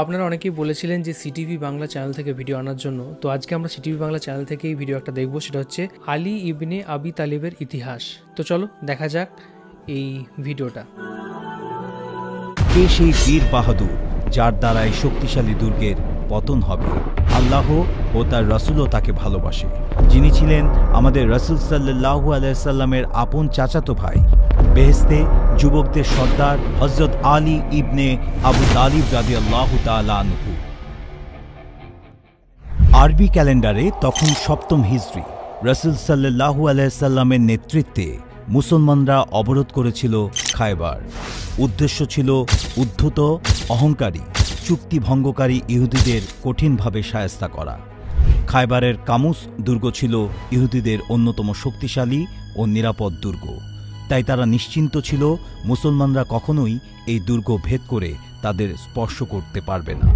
আপনারা অনেকেই বলেছিলেন যে সিটিভি বাংলা চ্যানেল থেকে ভিডিও আনার জন্য। তো আজকে আমরা সিটিভি বাংলা চ্যানেল থেকে এই ভিডিও একটা দেখবো, সেটা হচ্ছে আলী ইবনে আবি তালিবের ইতিহাস। তো চলো দেখা যাক এই ভিডিওটা। কে সেই বীর বাহাদুর যার দ্বারাই শক্তিশালী দুর্গের পতন হবে? আল্লাহ ও তার রাসূলও তাকে ভালোবাসে, যিনি ছিলেন আমাদের রাসূল সাল্লাল্লাহু আলাইহি সাল্লামের আপন চাচাতো ভাই, বেহেশতে যুবকদের সর্দার হযরত আলী ইবনে আবু তালিব রাদিয়াল্লাহু তাআলা আনহু। আরবি ক্যালেন্ডারে তখন সপ্তম হিজরি। রাসূল সাল্লাল্লাহু আলাইহি সাল্লামের নেতৃত্বে মুসলমানরা অবরোধ করেছিল খায়বার। উদ্দেশ্য ছিল উদ্ধত, অহংকারী, চুক্তি ভঙ্গকারী ইহুদিদের কঠিনভাবে শায়েস্তা করা। খায়বারের কামুস দুর্গ ছিল ইহুদিদের অন্যতম শক্তিশালী ও নিরাপদ দুর্গ, তাই তারা নিশ্চিন্ত ছিল মুসলমানরা কখনোই এই দুর্গ ভেদ করে তাদের স্পর্শ করতে পারবে না।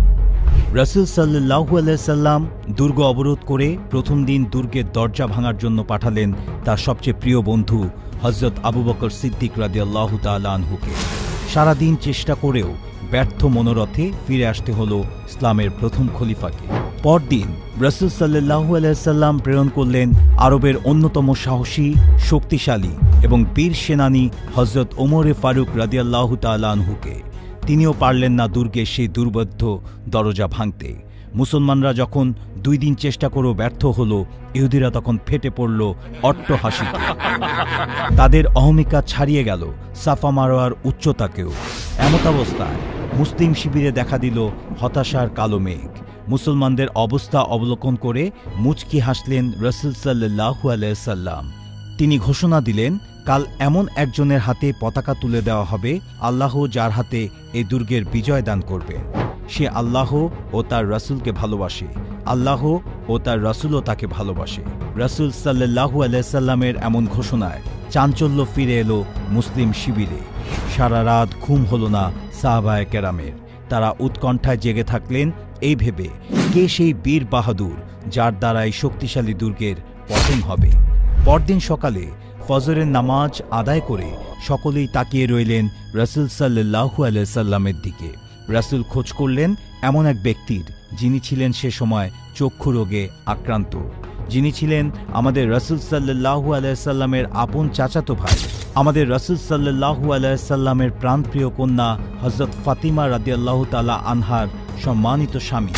রাসূল সাল্লাল্লাহু আলাইহি সাল্লাম দুর্গ অবরোধ করে প্রথম দিন দুর্গের দরজা ভাঙার জন্য পাঠালেন তার সবচেয়ে প্রিয় বন্ধু হযরত আবু বকর সিদ্দিক রাদিয়াল্লাহু তাআলা আনহুকে। সারাদিন চেষ্টা করেও ব্যর্থ মনোরথে ফিরে আসতে হল ইসলামের প্রথম খলিফাকে। পরদিন রাসূল সাল্লাল্লাহু আলাইহি সাল্লাম প্রেরণ করলেন আরবের অন্যতম সাহসী, শক্তিশালী এবং বীর সেনানী হযরত ওমরে ফারুক রাদিয়াল্লাহু তাআলা আনহুকে। তিনিও পারলেন না দুর্গের সেই দুর্বোধ্য দরজা ভাঙতে। মুসলমানরা যখন 2 দিন চেষ্টা করেও ব্যর্থ হল, ইহুদিরা তখন ফেটে পড়ল অট্টহাসিতে। তাদের অহমিকা ছাড়িয়ে গেল সাফা মারোয়ার উচ্চতাকেও। এমতাবস্থায় মুসলিম শিবিরে দেখা দিল হতাশার কালো মেঘ। মুসলমানদের অবস্থা অবলোকন করে মুচকি হাসলেন রাসূল সাল্লাল্লাহু আলাইহি সাল্লাম। তিনি ঘোষণা দিলেন, কাল এমন একজনের হাতে পতাকা তুলে দেওয়া হবে, আল্লাহ যার হাতে এই দুর্গের বিজয় দান করবেন। সে আল্লাহ ও তার রাসূলকে ভালোবাসে, আল্লাহ ও তার রাসূলও তাকে ভালোবাসে। রাসূল সাল্লাল্লাহু আলাইহি সাল্লামের এমন ঘোষণায় চাঞ্চল্য ফিরে এলো মুসলিম শিবিরে। সারা রাত ঘুম হলো না সাহাবায়ে কেরামের। তারা উৎকণ্ঠায় জেগে থাকলেন এই ভেবে, কে সেই বীর বাহাদুর যার দ্বারাই শক্তিশালী দুর্গের পতন হবে। পরদিন সকালে ফজরের নামাজ আদায় করে সকলেই তাকিয়ে রইলেন রাসূল সাল্লাল্লাহু আলাইহি সাল্লামের দিকে। রাসূল খোঁজ করলেন এমন এক ব্যক্তির, যিনি ছিলেন সে সময় চক্ষু রোগে আক্রান্ত, যিনি ছিলেন আমাদের রাসূল সাল্লাল্লাহু আলাইহি সাল্লামের আপন চাচাতো ভাই, আমাদের রাসূল সাল্লাল্লাহু আলাইহি সাল্লামের প্রাণপ্রিয় কন্যা হযরত ফাতিমা রাদিয়াল্লাহু তাআলা আনহার সম্মানিত স্বামী,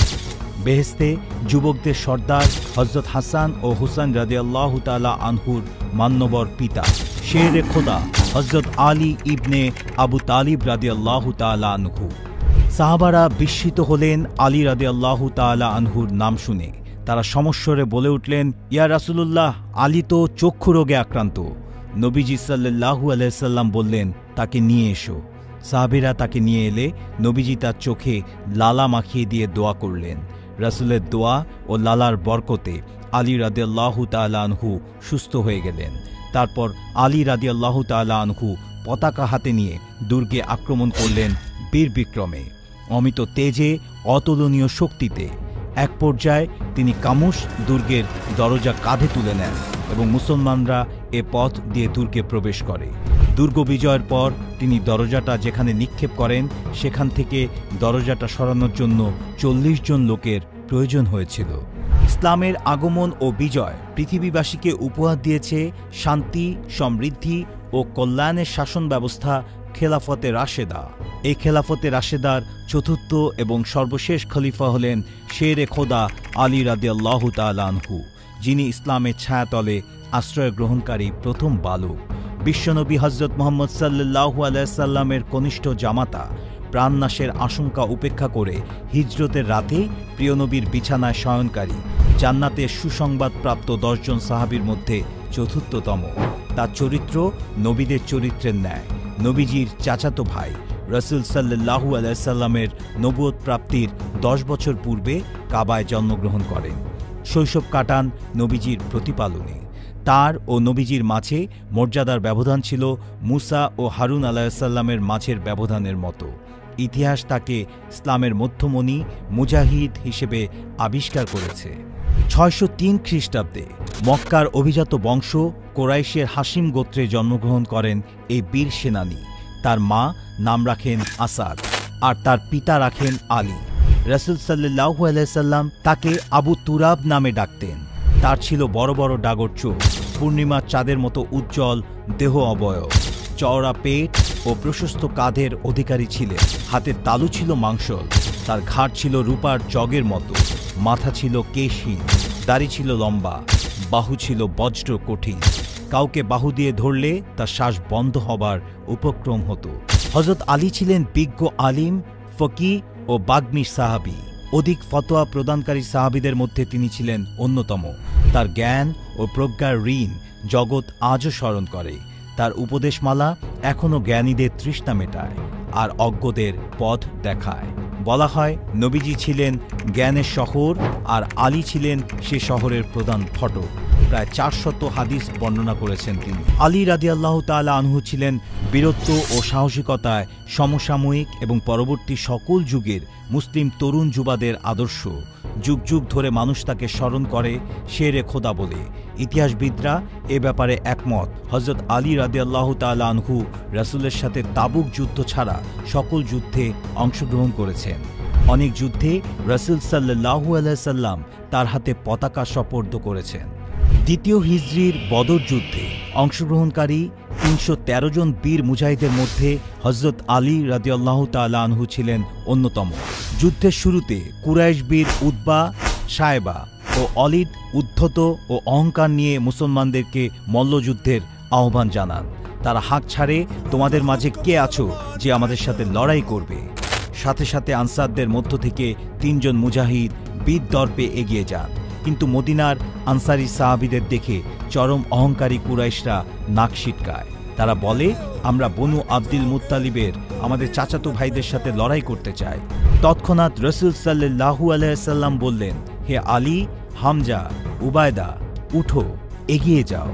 বেহেশতে যুবকদের সর্দার হযরত হাসান ও হুসাইন রাদিয়াল্লাহু তাআলা আনহুর মান্যবর পিতা, শেরে খোদা হযরত আলী ইবনে আবু তালিব রাদিয়াল্লাহু তাআলা আনহু। সাহাবারা বিস্মিত হলেন আলী রাদিয়াল্লাহু তাআলা আনহুর নাম শুনে। তারা সমস্বরে বলে উঠলেন, ইয়া রাসূলুল্লাহ, আলী তো চক্ষু রোগে আক্রান্ত। নবীজি সাল্লাল্লাহু আলাইহি সাল্লাম বললেন, তাকে নিয়ে এসো। সাহাবীরা তাকে নিয়ে এলে নবীজি তার চোখে লালা মাখিয়ে দিয়ে দোয়া করলেন। রাসূলের দোয়া ও লালার বরকতে আলী রাদিয়াল্লাহু তাআলা আনহু সুস্থ হয়ে গেলেন। তারপর আলী রাদিয়াল্লাহু তাআলা আনহু পতাকা হাতে নিয়ে দুর্গে আক্রমণ করলেন বীর বিক্রমে, অমিত তেজে, অতুলনীয় শক্তিতে। এক পর্যায়ে তিনি কামুস দুর্গের দরজা কাঁধে তুলে নেন এবং মুসলমানরা এ পথ দিয়ে দুর্গে প্রবেশ করে। দুর্গ বিজয়ের পর তিনি দরজাটা যেখানে নিক্ষেপ করেন, সেখান থেকে দরজাটা সরানোর জন্য 40 জন লোকের প্রয়োজন হয়েছিল। ইসলামের আগমন ও বিজয় পৃথিবীবাসীকে উপহার দিয়েছে শান্তি, সমৃদ্ধি ও কল্যাণের শাসন ব্যবস্থা খেলাফতে রাশেদা। এই খেলাফতে রাশেদার চতুর্থ এবং সর্বশেষ খলিফা হলেন শেরে খোদা আলী রাদিয়াল্লাহু তাআলা আনহু, যিনি ইসলামের ছায়াতলে আশ্রয় গ্রহণকারী প্রথম বালক। বিশ্বনবী হযরত মুহাম্মদ সাল্লাল্লাহু আলাইহি সাল্লামের কনিষ্ঠ জামাতা প্রাণনাশের আশঙ্কা উপেক্ষা করে হিজরতের রাতে প্রিয় নবীর বিছানায় শয়নকারী, জান্নাতের সুসংবাদপ্রাপ্ত 10 জন সাহাবীর মধ্যে চতুর্থতম। তার চরিত্র নবীদের চরিত্রের ন্যায়। নবীজির চাচাতো ভাই রাসূল সাল্লাল্লাহু আলাইহি সাল্লামের নবুয়ত প্রাপ্তির 10 বছর পূর্বে কাবায় জন্মগ্রহণ করেন। শৈশব কাটান নবীজির প্রতিপালনে। তার ও নবীজির মাঝে মর্যাদার ব্যবধান ছিল মুসা ও হারুন আলাইহিসসালামের মাঝের ব্যবধানের মতো। ইতিহাস তাকে ইসলামের মধ্যমণি, মুজাহিদ হিসেবে আবিষ্কার করেছে। 603 খ্রিস্টাব্দে মক্কার অভিজাত বংশ কোরাইশের হাসিম গোত্রে জন্মগ্রহণ করেন এই বীর সেনানী। তার মা নাম রাখেন আসাদ আর তার পিতা রাখেন আলী। রাসূল সাল্লাল্লাহু আলাইহি সাল্লাম তাকে আবু তুরাব নামে ডাকতেন। তার ছিল বড় বড় ডাগর চোখ, পূর্ণিমার চাঁদের মতো উজ্জ্বল দেহ অবয়ব, চওড়া পেট ও প্রশস্ত কাঁধের অধিকারী ছিলেন। হাতের তালু ছিল মাংসল, তার ঘাড় ছিল রূপার জগের মতো, মাথা ছিল কেশহীন, দাড়ি ছিল লম্বা, বাহু ছিল বজ্র কঠিন। কাউকে বাহু দিয়ে ধরলে তার শ্বাস বন্ধ হবার উপক্রম হতো। হযরত আলী ছিলেন বিজ্ঞ আলিম, ফকি ও বাগ্মী সাহাবী। অধিক ফতোয়া প্রদানকারী সাহাবীদের মধ্যে তিনি ছিলেন অন্যতম। তার জ্ঞান ও প্রজ্ঞার ঋণ জগৎ আজও স্মরণ করে। তার উপদেশমালা এখনও জ্ঞানীদের তৃষ্ণা মেটায় আর অজ্ঞদের পথ দেখায়। বলা হয় নবীজি ছিলেন জ্ঞানের শহর আর আলী ছিলেন সে শহরের প্রধান ফটক। প্রায় 400 হাদিস বর্ণনা করেছেন তিনি। আলী রাদিয়াল্লাহু তাআলা আনহু ছিলেন বীরত্ব ও সাহসিকতায় সমসাময়িক এবং পরবর্তী সকল যুগের মুসলিম তরুণ যুবাদের আদর্শ। যুগ যুগ ধরে মানুষ তাকে স্মরণ করে শেরে খোদা বলে। ইতিহাসবিদরা এ ব্যাপারে একমত। হযরত আলী রাদিয়াল্লাহু তাআলা আনহু রাসূলের সাথে তাবুক যুদ্ধ ছাড়া সকল যুদ্ধে অংশগ্রহণ করেছেন। অনেক যুদ্ধে রাসূল সাল্লাল্লাহু আলাইহি সাল্লাম তার হাতে পতাকা সুপর্দ করেছেন। দ্বিতীয় হিজরির বদর যুদ্ধে অংশগ্রহণকারী 313 জন বীর মুজাহিদের মধ্যে হযরত আলী রাদিয়াল্লাহু তাআলা আনহু ছিলেন অন্যতম। যুদ্ধের শুরুতে কুরাইশ বীর উতবা, সায়বা ও অলিদ উদ্ধত ও অহংকার নিয়ে মুসলমানদেরকে মল্লযুদ্ধের আহ্বান জানান। তারা হাঁক ছাড়ে, তোমাদের মাঝে কে আছো যে আমাদের সাথে লড়াই করবে? সাথে সাথে আনসারদের মধ্য থেকে 3 জন মুজাহিদ বীর দর্পে এগিয়ে যান। কিন্তু মদিনার আনসারি সাহাবীদের দেখে চরম অহংকারী কুরাইশরা নাক সিটকায়। তারা বলে, আমরা বনু আব্দুল মুত্তালিবের আমাদের চাচাতো ভাইদের সাথে লড়াই করতে চাই। তৎক্ষণাৎ রাসূল সাল্লাল্লাহু আলাইহি সাল্লাম বললেন, হে আলী, হামজা, উবায়দা, উঠো, এগিয়ে যাও।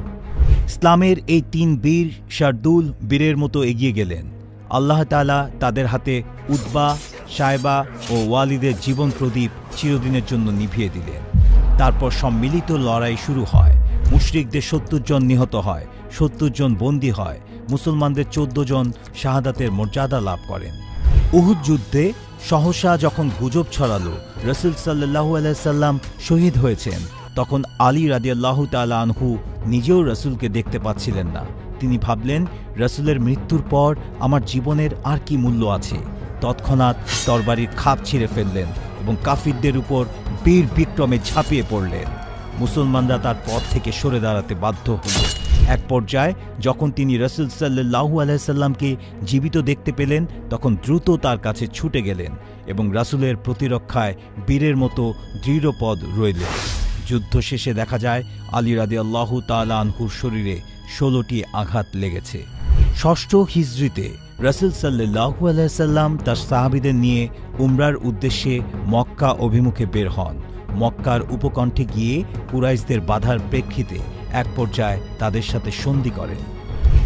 ইসলামের এই 3 বীর শার্দুল বীরের মতো এগিয়ে গেলেন। আল্লাহ তাআলা তাদের হাতে উতবা, সায়বা ও ওয়ালিদের জীবন প্রদীপ চিরদিনের জন্য নিভিয়ে দিলেন। তারপর সম্মিলিত লড়াই শুরু হয়। মুশরিকদের 70 জন নিহত হয়, 70 জন বন্দী হয়। মুসলমানদের 14 জন শাহাদাতের মর্যাদা লাভ করেন। উহুদ যুদ্ধে সহসা যখন গুজব ছড়ালো রাসূল সাল্লাল্লাহু আলাইহি সাল্লাম শহীদ হয়েছেন, তখন আলী রাদিয়াল্লাহু তাআলা আনহু নিজেও রাসূলকে দেখতে পাচ্ছিলেন না। তিনি ভাবলেন, রাসূলের মৃত্যুর পর আমার জীবনের আর কি মূল্য আছে? তৎক্ষণাৎ তরবারির খাপ ছিঁড়ে ফেললেন এবং কাফিরদের উপর বীর বিক্রমে ঝাঁপিয়ে পড়লেন। মুসলমানরা তার পথ থেকে সরে দাঁড়াতে বাধ্য হল। এক পর্যায়ে যখন তিনি রাসূল সাল্লাল্লাহু আলাইহি সাল্লামকে জীবিত দেখতে পেলেন, তখন দ্রুত তার কাছে ছুটে গেলেন এবং রাসূলের প্রতিরক্ষায় বীরের মতো দৃঢ়পদ রইলেন। যুদ্ধ শেষে দেখা যায় আলী রাদিয়াল্লাহু তাআলা আনহুর শরীরে 16টি আঘাত লেগেছে। 6ষ্ঠ হিজরিতে রাসূল সাল্লাল্লাহু আলাইহি সাল্লাম তার সাহাবীদের নিয়ে উমরার উদ্দেশ্যে মক্কা অভিমুখে বের হন। মক্কার উপকণ্ঠে গিয়ে কুরাইশদের বাধার প্রেক্ষিতে এক পর্যায়ে তাদের সাথে সন্ধি করেন।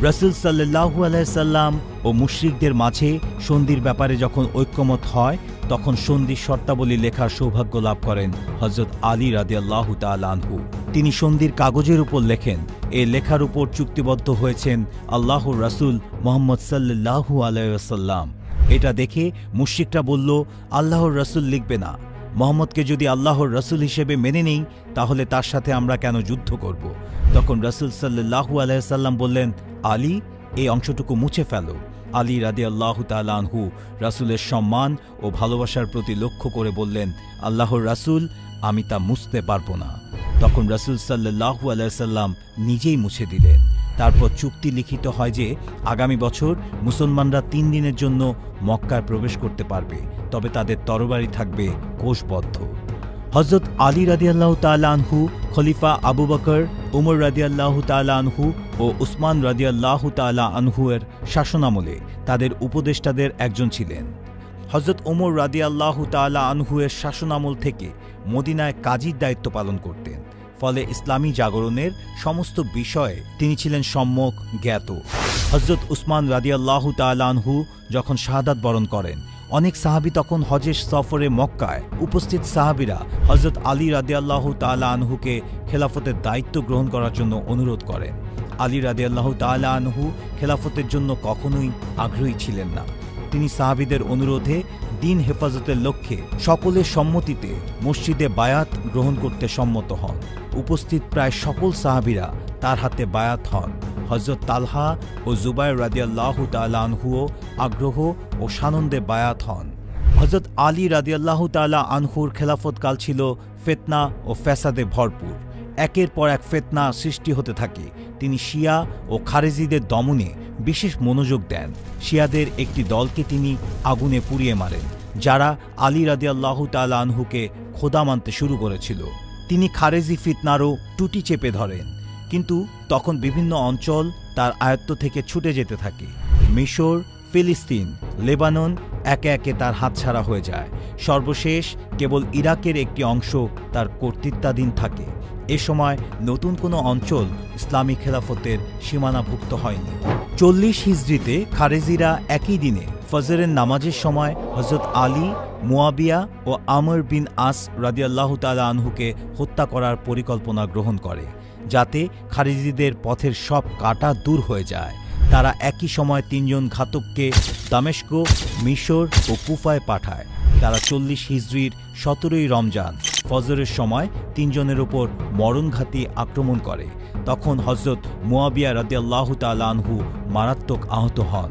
রাসূল সাল্লাল্লাহু আলাইহি সাল্লাম ও মুশরিকদের মাঝে সন্ধির ব্যাপারে যখন ঐক্যমত হয়, তখন সন্ধির শর্তাবলী লেখার সৌভাগ্য লাভ করেন হযরত আলী রাদিয়াল্লাহু তাআলা আনহু। তিনি সন্ধির কাগজের উপর লেখেন। এই লেখার উপর চুক্তিবদ্ধ হয়েছেন আল্লাহর রাসূল মুহাম্মদ সাল্লাল্লাহু আলাইহি ওয়াসাল্লাম। এটা দেখে মুশরিকরা বলল, আল্লাহর রাসূল লিখবে না। মুহাম্মদকে যদি আল্লাহর রাসূল হিসেবে মেনে নেই, তাহলে তার সাথে আমরা কেন যুদ্ধ করব? তখন রাসূল সাল্লাল্লাহু আলাইহি সাল্লাম বললেন, আলী, এই অংশটুকু মুছে ফেলো। আলী রাদিয়াল্লাহু তাআলা আনহু রাসূলের সম্মান ও ভালোবাসার প্রতি লক্ষ্য করে বললেন, আল্লাহর রাসূল, আমি তা মুছতে পারবো না। তখন রাসূল সাল্লাল্লাহু আলাইহি সাল্লাম নিজেই মুছে দিলেন। তারপর চুক্তি লিখিত হয় যে আগামী বছর মুসলমানরা 3 দিনের জন্য মক্কায় প্রবেশ করতে পারবে, তবে তাদের তরবারি থাকবে কোষবদ্ধ। হযরত আলী রাদিয়াল্লাহু তাআলা আনহু, খলিফা আবু বকর, উমর রাদিয়াল্লাহু তাআলা আনহু ও উসমান রাদিয়াল্লাহু তাআলা আনহু এর শাসনামলে তাদের উপদেষ্টাদের একজন ছিলেন। হযরত উমর রাদিয়াল্লাহু তাআলা আনহু এর শাসনামল থেকে মদিনায় কাজীর দায়িত্ব পালন করতেন। ফলে ইসলামী জাগরণের সমস্ত বিষয়ে তিনি ছিলেন সম্যক জ্ঞাত। হযরত উসমান রাদিয়াল্লাহু তাআলা আনহু যখন শাহাদাত বরণ করেন, অনেক সাহাবী তখন হজের সফরে মক্কায় উপস্থিত সাহাবীরা হযরত আলী রাদিয়াল্লাহু তাআলা আনহুকে খেলাফতের দায়িত্ব গ্রহণ করার জন্য অনুরোধ করেন। আলী রাদিয়াল্লাহু তাআলা আনহু খেলাফতের জন্য কখনোই আগ্রহী ছিলেন না। তিনি সাহাবীদের অনুরোধে দিন হেফাজতের লক্ষ্যে সকলের সম্মতিতে মসজিদে বায়াত গ্রহণ করতে সম্মত হন। উপস্থিত প্রায় সকল সাহাবীরা তার হাতে বায়াত হন। হযরত তালহা ও জুবাইর রাদিয়াল্লাহু তাআলা আনহুও আগ্রহ ও সানন্দে বায়াত হন। হযরত আলী রাদিয়াল্লাহু তাআলা আনহুর খেলাফতকাল ছিল ফিতনা ও ফ্যাসাদে ভরপুর। একের পর এক ফিতনা সৃষ্টি হতে থাকে। তিনি শিয়া ও খারেজিদের দমনে বিশেষ মনোযোগ দেন। শিয়াদের একটি দলকে তিনি আগুনে পুড়িয়ে মারেন, যারা আলী রাদিয়াল্লাহু তাআলা আনহুকে খোদা মানতে শুরু করেছিল। তিনি খারেজি ফিতনারও টুটি চেপে ধরেন, কিন্তু তখন বিভিন্ন অঞ্চল তার আয়ত্ত থেকে ছুটে যেতে থাকে। মিশর, ফিলিস্তিন, লেবানন একে একে তার হাতছাড়া হয়ে যায়। সর্বশেষ কেবল ইরাকের একটি অংশ তার কর্তৃত্বাধীন থাকে। এ সময় নতুন কোনো অঞ্চল ইসলামী খেলাফতের সীমানাভুক্ত হয়নি। 40 হিজরিতে খারেজিরা একই দিনে ফজরের নামাজের সময় হযরত আলী, মুয়াবিয়া ও আমর বিন আস রাদিয়াল্লাহু তাআলা আনহুকে হত্যা করার পরিকল্পনা গ্রহণ করে, যাতে খারেজিদের পথের সব কাঁটা দূর হয়ে যায়। তারা একই সময় 3 জন ঘাতককে দামেস্ক, মিশর ও কুফায় পাঠায়। তারা 40 হিজরির 17ই রমজান ফজরের সময় 3 জনের ওপর মরণঘাতী আক্রমণ করে। তখন হযরত মুয়াবিয়া রাদিয়াল্লাহু তাআলা আনহু মারাত্মক আহত হন।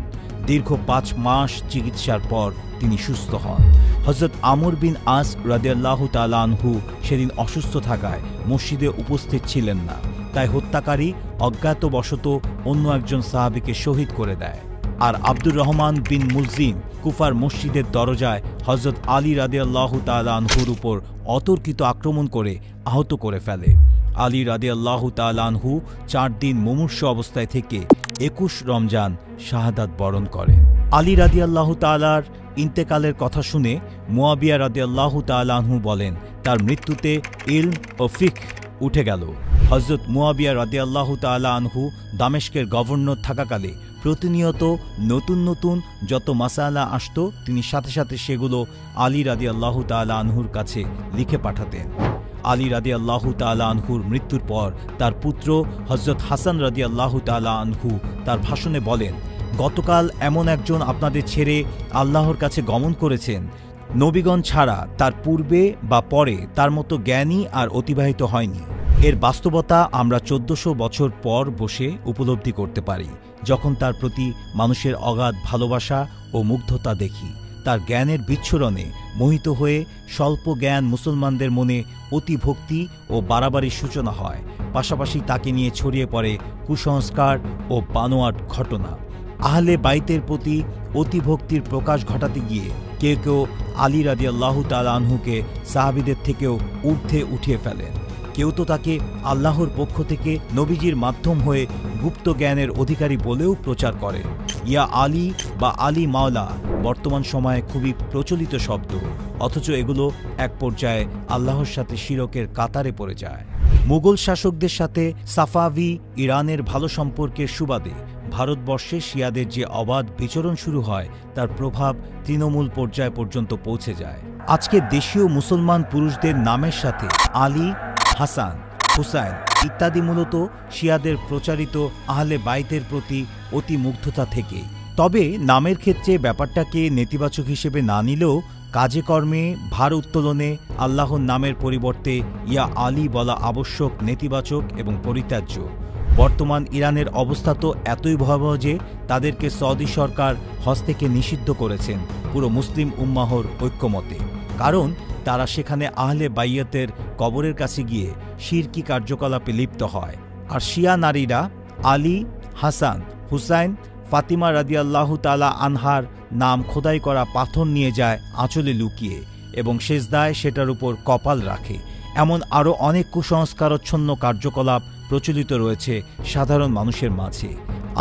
দীর্ঘ 5 মাস চিকিৎসার পর তিনি সুস্থ হন। হযরত আমর বিন আস রাদিয়াল্লাহু তাআলা আনহু সেদিন অসুস্থ থাকায় মসজিদে উপস্থিত ছিলেন না। তাই হত্যাকারী অজ্ঞাতবশত অন্য একজন সাহাবীকে শহীদ করে দেয়। আর আব্দুর রহমান বিন মুলজিম কুফার মসজিদের দরজায় হযরত আলী রাদিয়াল্লাহু তাআলা আনহুর উপর অতর্কিত আক্রমণ করে আহত করে ফেলে। আলী রাদিয়াল্লাহু তাআলা আনহু 4 দিন মুমূর্ষু অবস্থায় থেকে 21 রমজান শাহাদাত বরণ করেন। আলী রাদিয়াল্লাহু তাআলার ইন্তেকালের কথা শুনে মুয়াবিয়া রাদিয়াল্লাহু তাআলা আনহু বলেন, তার মৃত্যুতে ইলম ও ফিকহ উঠে গেল। হযরত মুয়াবিয়া রাদিয়াল্লাহু তাআলা আনহু দামেস্কের গভর্নর থাকাকালে প্রতিনিয়ত নতুন নতুন যত মাসালা আসত, তিনি সাথে সাথে সেগুলো আলী রাদিয়াল্লাহু তাআলা আনহুর কাছে লিখে পাঠাতেন। আলী রাদিয়াল্লাহু তাআলা আনহুর মৃত্যুর পর তার পুত্র হযরত হাসান রাদিয়াল্লাহু তাআলা আনহু তার ভাষণে বলেন, গতকাল এমন একজন আপনাদের ছেড়ে আল্লাহর কাছে গমন করেছেন, নবীগণ ছাড়া তার পূর্বে বা পরে তার মতো জ্ঞানী আর অতিবাহিত হয়নি। এর বাস্তবতা আমরা 1400 বছর পর বসে উপলব্ধি করতে পারি, যখন তার প্রতি মানুষের অগাধ ভালোবাসা ও মুগ্ধতা দেখি। তার জ্ঞানের বিচ্ছুরণে মোহিত হয়ে স্বল্প জ্ঞান মুসলমানদের মনে অতি ভক্তি ও বাড়াবাড়ির সূচনা হয়। পাশাপাশি তাকে নিয়ে ছড়িয়ে পড়ে কুসংস্কার ও বানোয়াট ঘটনা। আহলে বাইতের প্রতি অতিভক্তির প্রকাশ ঘটাতে গিয়ে কেউ কেউ আলী রাদিয়াল্লাহু তাআলা আনহুকে সাহাবীদের থেকেও ঊর্ধ্বে উঠিয়ে ফেলেন। কেউ তো তাকে আল্লাহর পক্ষ থেকে নবীজির মাধ্যম হয়ে গুপ্ত জ্ঞানের অধিকারী বলেও প্রচার করে। ইয়া আলী বা আলী মাওলা বর্তমান সময়ে খুবই প্রচলিত শব্দ, অথচ এগুলো এক পর্যায়ে আল্লাহর সাথে শিরকের কাতারে পড়ে যায়। মুঘল শাসকদের সাথে সাফাভি ইরানের ভালো সম্পর্কের সুবাদে ভারতবর্ষে শিয়াদের যে অবাধ বিচরণ শুরু হয়, তার প্রভাব তৃণমূল পর্যায় পর্যন্ত পৌঁছে যায়। আজকে দেশীয় মুসলমান পুরুষদের নামের সাথে আলী, হাসান, হুসাইন ইত্যাদি মূলত শিয়াদের প্রচারিত আহলে বাইতের প্রতি অতি মুগ্ধতা থেকে। তবে নামের ক্ষেত্রে ব্যাপারটাকে নেতিবাচক হিসেবে না নিলেও কাজে কর্মে ভার উত্তোলনে আল্লাহর নামের পরিবর্তে ইয়া আলী বলা আবশ্যক, নেতিবাচক এবং পরিত্যাজ্য। বর্তমান ইরানের অবস্থা তো এতই ভয়াবহ যে তাদেরকে সৌদি সরকার হজ থেকে নিষিদ্ধ করেছেন পুরো মুসলিম উম্মাহর ঐক্যমতে। কারণ তারা সেখানে আহলে বাইয়াতের কবরের কাছে গিয়ে শিরকি কার্যকলাপে লিপ্ত হয়। আর শিয়া নারীরা আলী, হাসান, হুসাইন, ফাতিমা রাদিয়াল্লাহু তাআলা আনহার নাম খোদাই করা পাথর নিয়ে যায় আঁচলে লুকিয়ে এবং সেজদায় সেটার উপর কপাল রাখে। এমন আরও অনেক কুসংস্কারচ্ছন্ন কার্যকলাপ প্রচলিত রয়েছে সাধারণ মানুষের মাঝে।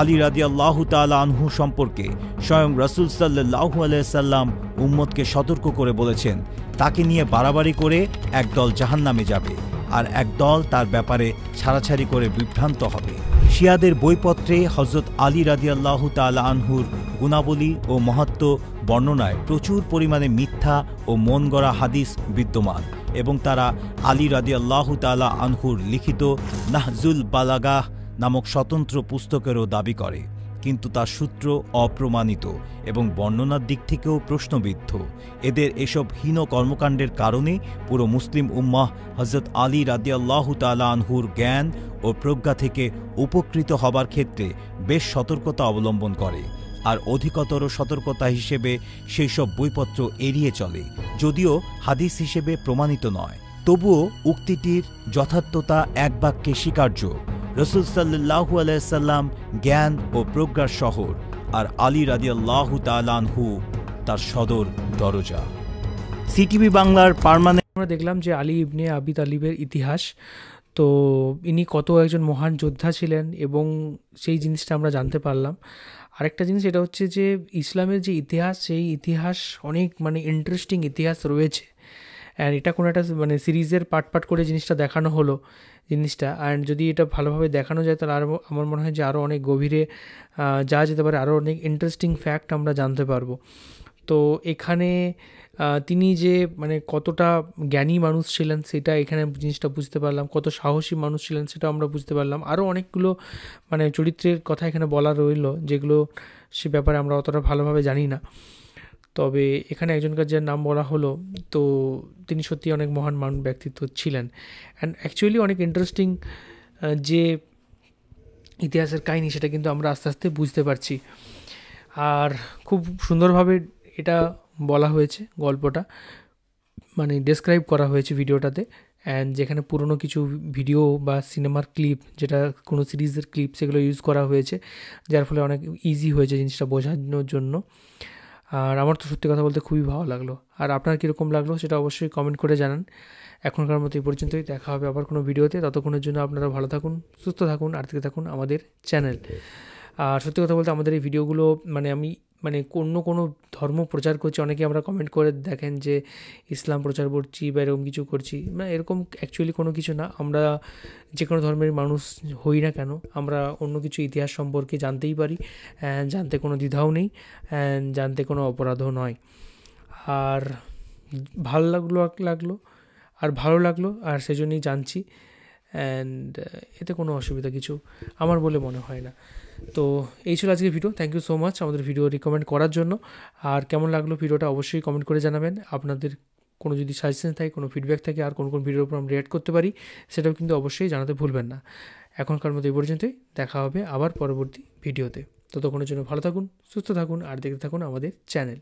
আলী রাদিয়াল্লাহু তাআলা আনহু সম্পর্কে স্বয়ং রাসূল সাল্লাল্লাহু আলাইহি সাল্লাম উম্মতকে সতর্ক করে বলেছেন, তাকে নিয়ে বাড়াবাড়ি করে একদল জাহান্নামে যাবে আর একদল তার ব্যাপারে ছাড়াছাড়ি করে বিভ্রান্ত হবে। শিয়াদের বইপত্রে হযরত আলী রাদিয়াল্লাহু তাআলা আনহুর গুণাবলী ও মাহাত্ম্য বর্ণনায় প্রচুর পরিমাণে মিথ্যা ও মন গড়া হাদিস বিদ্যমান এবং তারা আলী রাদিয়াল্লাহু তাআলা আনহুর লিখিত নাহজুল বালাগাহ নামক স্বতন্ত্র পুস্তকেরও দাবি করে। কিন্তু তার সূত্র অপ্রমাণিত এবং বর্ণনার দিক থেকেও প্রশ্নবিদ্ধ। এদের এসব হীন কর্মকাণ্ডের কারণে পুরো মুসলিম উম্মাহ হযরত আলী রাদিয়াল্লাহু তাআলা আনহুর জ্ঞান ও প্রজ্ঞা থেকে উপকৃত হবার ক্ষেত্রে বেশ সতর্কতা অবলম্বন করে, আর অধিকতর সতর্কতা হিসেবে সেই সব বইপত্র এড়িয়ে চলে, যদিও হাদিস হিসেবে প্রমাণিত নয়। তবুও উক্তিটির যথার্থতা এক বাক্যে স্বীকার্য। রাসূল সাল্লাল্লাহু আলাইহি সাল্লাম জ্ঞান ও প্রজ্ঞার শহর, আর আলী রাদিয়াল্লাহু তাআলা আনহু তার সদর দরজা। সিটিভি বাংলার পার্মানেন্ট আমরা দেখলাম যে আলী ইবনে আবি তালিবের ইতিহাস, তো ইনি কত একজন মহান যোদ্ধা ছিলেন এবং সেই জিনিসটা আমরা জানতে পারলাম। আরেকটা জিনিস এটা হচ্ছে যে ইসলামের যে ইতিহাস, সেই ইতিহাস অনেক ইন্টারেস্টিং ইতিহাস রয়েছে। অ্যান্ড এটা কোনো একটা সিরিজের পার্ট করে জিনিসটা দেখানো হলো জিনিসটা, অ্যান্ড যদি এটা ভালোভাবে দেখানো যায় তাহলে আরও আমার মনে হয় যে আরও অনেক গভীরে যাওয়া যেতে পারে, আরও অনেক ইন্টারেস্টিং ফ্যাক্ট আমরা জানতে পারবো। তো এখানে তিনি যে কতটা জ্ঞানী মানুষ ছিলেন সেটা এখানে জিনিসটা বুঝতে পারলাম, কত সাহসী মানুষ ছিলেন সেটা আমরা বুঝতে পারলাম। আরও অনেকগুলো চরিত্রের কথা এখানে বলা রইল যেগুলো সে ব্যাপারে আমরা অতটা ভালোভাবে জানি না। তবে এখানে একজনকার যে নাম বলা হলো, তো তিনি সত্যি অনেক মহান ব্যক্তিত্ব ছিলেন। অ্যান্ড অ্যাকচুয়ালি অনেক ইন্টারেস্টিং যে ইতিহাসের কাহিনী সেটা কিন্তু আমরা আস্তে আস্তে বুঝতে পারছি, আর খুব সুন্দরভাবে এটা বলা হয়েছে, গল্পটা ডেসক্রাইব করা হয়েছে ভিডিওটাতে। অ্যান্ড যেখানে পুরনো কিছু ভিডিও বা সিনেমার ক্লিপ, যেটা কোনো সিরিজের ক্লিপ, সেগুলো ইউজ করা হয়েছে, যার ফলে অনেক ইজি হয়েছে জিনিসটা বোঝানোর জন্য। আর আমার তো সত্যি কথা বলতে খুবই ভালো লাগলো। আর আপনার কীরকম লাগলো সেটা অবশ্যই কমেন্ট করে জানান। এখনকার মতো এই পর্যন্তই, দেখা হবে আবার কোনো ভিডিওতে। ততক্ষণের জন্য আপনারা ভালো থাকুন, সুস্থ থাকুন, আর দেখতে থাকুন আমাদের চ্যানেল। আর সত্যি কথা বলতে আমাদের এই ভিডিওগুলো আমি কোনো ধর্ম প্রচার করছি, অনেকে আমরা কমেন্ট করে দেখেন যে ইসলাম প্রচার করছি বা এরকম কিছু করছি, এরকম অ্যাকচুয়ালি কোনো কিছু না। আমরা যে কোনো ধর্মের মানুষ হই না কেন, আমরা অন্য কিছু ইতিহাস সম্পর্কে জানতেই পারি, জানতে কোনো দ্বিধাও নেই, জানতে কোনো অপরাধও নয়। আর ভালো লাগলো আর সেজন্যই জানছি, অ্যান্ড এতে কোনো অসুবিধা কিছু আমার বলে মনে হয় না। তো এই ছিল আজকের video. Thank you so much আমাদের ভিডিও রিকমেন্ড করার জন্য। আর কেমন লাগলো ভিডিওটা অবশ্যই কমেন্ট করে জানাবেন। আপনাদের কোনো যদি সাজেশন থাকে, কোনো ফিডব্যাক থাকে, আর কোন ভিডিওর উপর আমরা রিঅ্যাক্ট করতে পারি, সেটাও কিন্তু অবশ্যই জানাতে ভুলবেন না। এখনকার মতো এই পর্যন্তই, দেখা হবে আবার পরবর্তী ভিডিওতে। ততক্ষণের জন্য ভালো থাকুন, সুস্থ থাকুন, আর দেখতে থাকুন আমাদের চ্যানেল।